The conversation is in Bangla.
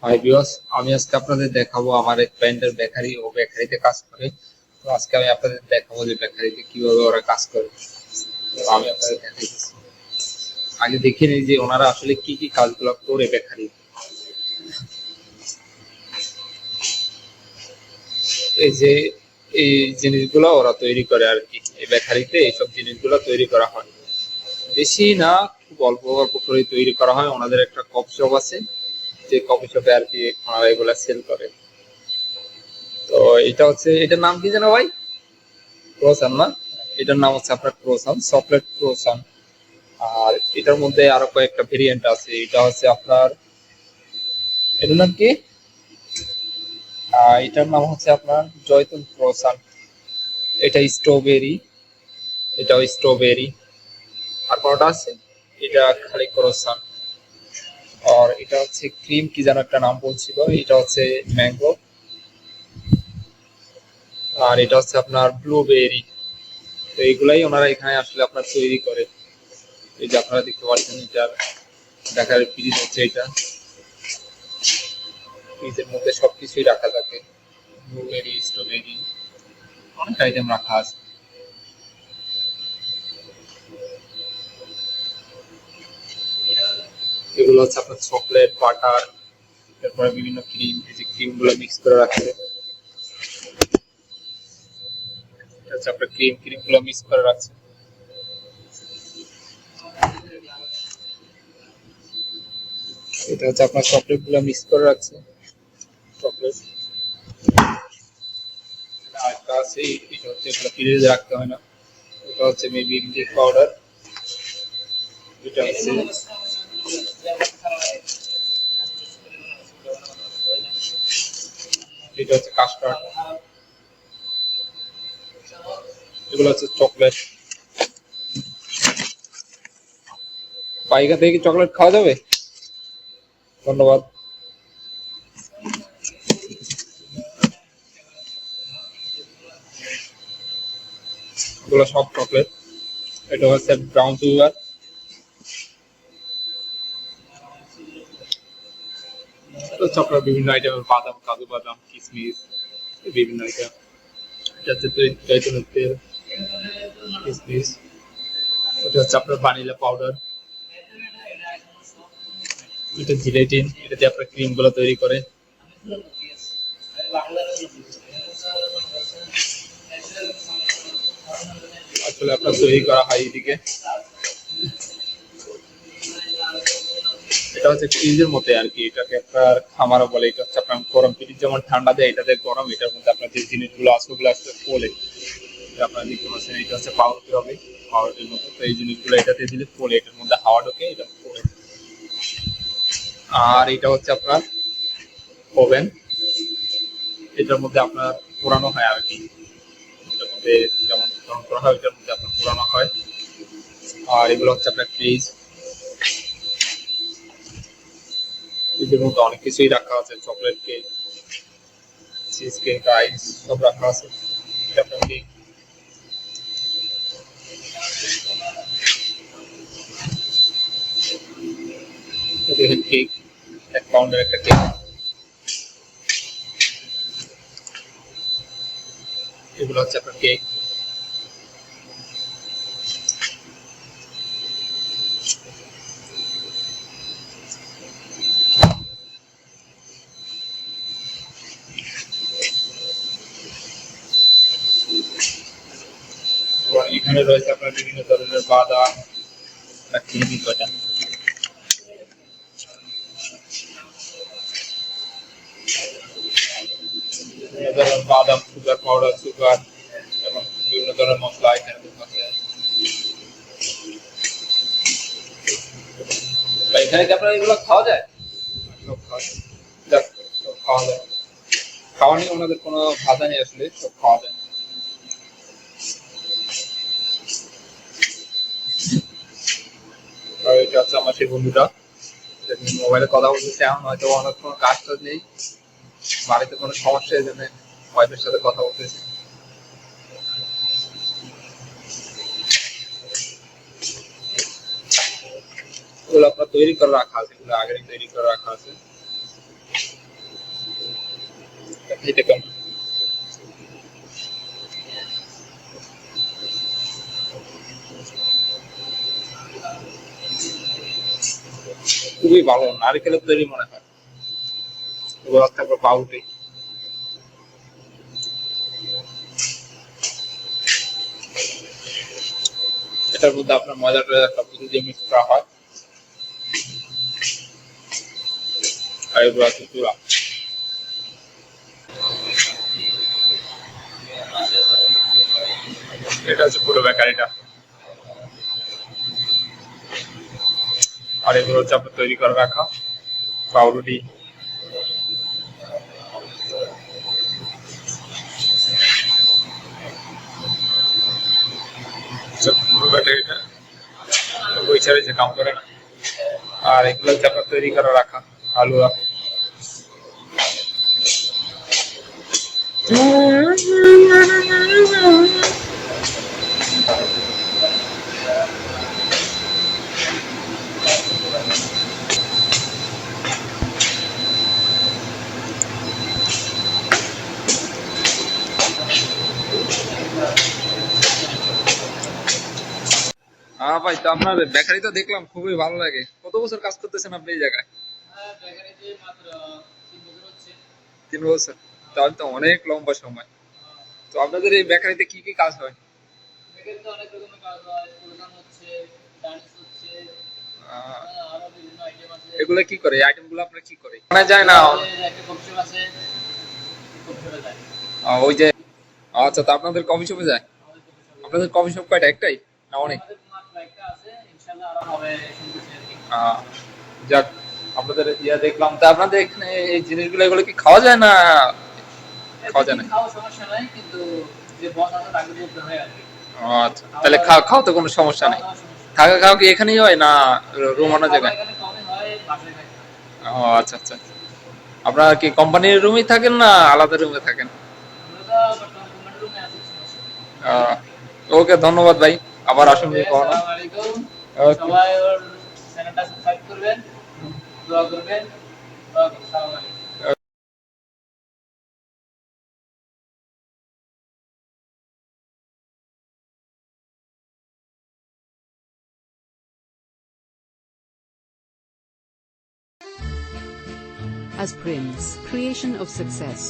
হাই ভিউয়ার্স, আমি আজকে আপনাদের দেখাবো আমার এক ফ্রেন্ডের বেকারি। ও বেকারিতে কাজ করে। তো আজকে আমি আপনাদের দেখাবো যে বেকারিতে কিভাবে ওরা কাজ করে। তো আমি আপনাদের দেখাইতেছি। আগে দেখে নিই যে ওনারা আসলে কি কি কাজগুলো করে বেকারি। এই যে এই জিনিসগুলো ওরা তৈরি করে আর কি। এই বেকারিতে এইসব জিনিসগুলো তৈরি করা হয়, বেশি না, খুব অল্প অল্প করে তৈরি করা হয়। ওনাদের একটা কফি শপ আছে, যে কফি শপে আর কি ওনারা এগুলা সেল করে। তো এটা হচ্ছে, এটার নাম কি জানো ভাই? ক্রোসান না? এটার নাম হচ্ছে আপনার ক্রোসান, চকলেট ক্রোসান। আর এটার মধ্যে আরো কয়েকটা ভেরিয়েন্ট আছে। এটা হচ্ছে আপনার, এটার নাম কি? এটার নাম হচ্ছে আপনার জয়তুন ক্রোসান। এটা স্ট্রবেরি, এটাও স্ট্রবেরি। আর কোনটা আছে? এটা খালি ক্রোসান। আর এটা হচ্ছে ক্রিম কি যেন একটা নাম বলছিল, এটা হচ্ছে ম্যাঙ্গো। আর এটা হচ্ছে আপনার ব্লুবেরি। তো এইগুলাই ওনারা এখানে আসলে আপনার তৈরি করে। এই যে আপনারা দেখতে পাচ্ছেন, এটার দেখার ফ্রিজ হচ্ছে এটা। ফ্রিজের মধ্যে সবকিছুই রাখা থাকে, ব্লুবেরি, স্ট্রবেরি, অনেক আইটেম রাখা আছে। এগুলো হচ্ছে আপনার চকলেট, বাটার, তারপরে বিভিন্ন ক্রিম। এই যে ক্রিম গুলো মিক্স করে রাখছে, এটা হচ্ছে আপনার ক্রিম গুলো মিক্স করে রাখছে। এটা হচ্ছে আপনার চকলেট গুলো মিক্স করে রাখছে, চকলেট। আরেকটা আছে, এটা হচ্ছে এগুলো ফ্রিজে রাখতে হয় না। এটা হচ্ছে মেবি মিল্ক পাউডার। এটা হচ্ছে, এটা হচ্ছে কাস্টার্ড। এগুলো হচ্ছে চকলেট। পাইকা থেকে কি চকলেট খাওয়া যাবে? ধন্যবাদ। এগুলো সব চকলেট। এটা হচ্ছে ব্রাউন সুগার। চকলেট বিভিন্ন আইটেমের, বাদাম, কাজু বাদাম, কিশমিশ, বিভিন্ন আইটেম। এটা হচ্ছে জৈতুনের তেল, কিশমিশ। এটা হচ্ছে আপনার ভ্যানিলা পাউডার। এটা জিলেটিন, এটা দিয়ে আপনার ক্রিম গুলো তৈরি করে। আসলে আপনার তৈরি করা হয় এইদিকে। এটা হচ্ছে ফ্রিজের মধ্যে আর কি, এটাকে আপনার খামারও বলে। এটা হচ্ছে আপনার গরম, ফ্রিজ যেমন ঠান্ডা দেয়, এটাতে গরম। এটার মধ্যে আপনার যে জিনিসগুলো আছে ওগুলো আসলে ফোলে। আপনারা দেখতে পাচ্ছেন, এটা হচ্ছে পাউরুটি হবে, পাউরুটির মতো। তো এই জিনিসগুলো এটাতে দিলে ফোলে, এটার মধ্যে হাওয়া ঢোকে, এটা ফোলে। আর এটা হচ্ছে আপনার ওভেন, এটার মধ্যে আপনার পোড়ানো হয় আর কি। এটার মধ্যে যেমন গরম করা হয়, এটার মধ্যে আপনার পোড়ানো হয়। আর এগুলো হচ্ছে আপনার ফ্রিজ। ফ্রিজের মধ্যে অনেক কিছুই রাখা আছে, চকলেট কেক, চিজ কেক, আইস, সব রাখা আছে। এটা আপনার কেক, দেখেন কেক, 1 পাউন্ডের একটা কেক। এগুলো হচ্ছে আপনার কেক। এখানে রয়েছে আপনার বিভিন্ন ধরনের বাদাম, চিনি, কয়টা বিভিন্ন ধরনের বাদাম, সুগার পাউডার, সুগার এবং বিভিন্ন ধরনের মশলা এখানে আছে। এখানে কি আপনার এগুলো খাওয়া যায়? সব খাওয়া যায়, যাক, সব খাওয়া যায়। খাওয়া নিয়ে ওনাদের কোনো বাধা নেই, আসলে সব খাওয়া যায়। আর এটা হচ্ছে আমার সেই বন্ধুটা, মোবাইলে কথা বলতেছে। এমন হয়তো অনেক কোনো কাজ টাজ নেই, বাড়িতে কোনো সমস্যা, এই জন্য ওয়াইফের সাথে কথা বলতেছে। এগুলো আপনার তৈরি করে রাখা আছে, এগুলো আগেরই তৈরি করে রাখা আছে। খাইতে কেমন? খুবই ভালো, নারকেলের তৈরি মনে হয়। এবার তারপর পাউরুটি, এটার মধ্যে আপনার ময়দা টয়দা সবকিছু দিয়ে মিক্স করা হয়। আর এগুলো আছে চূড়া। এটা হচ্ছে পুরো বেকারিটা। আর এগুলো হচ্ছে আপনার তৈরি করে রাখা পাউরুটি। পুরো বেকারিটা ওই ছাড়ে যে কাম করে না। আর এগুলো হচ্ছে আপনার তৈরি করে রাখা হালুয়া। হ্যাঁ ভাই, তো আপনার বেকারি তো দেখলাম খুবই ভালো লাগে। কত বছর কাজ করতেছেন আপনি এই জায়গায়? 3 বছর? তাহলে তো অনেক লম্বা সময়। তো আপনাদের এই বেকারিতে কি কি কাজ হয়? আহ, এগুলো কি করে, এই আইটেম গুলো আপনার কি করে শোনা যায় না? ওই যে, আচ্ছা, তো আপনাদের কফি শপে যায়? আপনাদের কফি শপ কয়টা, একটাই না অনেক? আহ, যাক, আপনাদের ইয়া দেখলাম। তা আপনাদের এখানে এই জিনিসগুলো, এগুলো কি খাওয়া যায় না খাওয়া যায় না? ও আচ্ছা, তাহলে খাওয়া তো কোনো সমস্যা নেই। থাকা খাওয়া কি এখানেই হয় না রুম অন্য জায়গায়? ও আচ্ছা আচ্ছা আচ্ছা। আপনারা কি কোম্পানির রুমেই থাকেন না আলাদা রুমে থাকেন? ওকে, ধন্যবাদ ভাই। আবার আসুন কখনো। ওকে। As Prince, creation of success.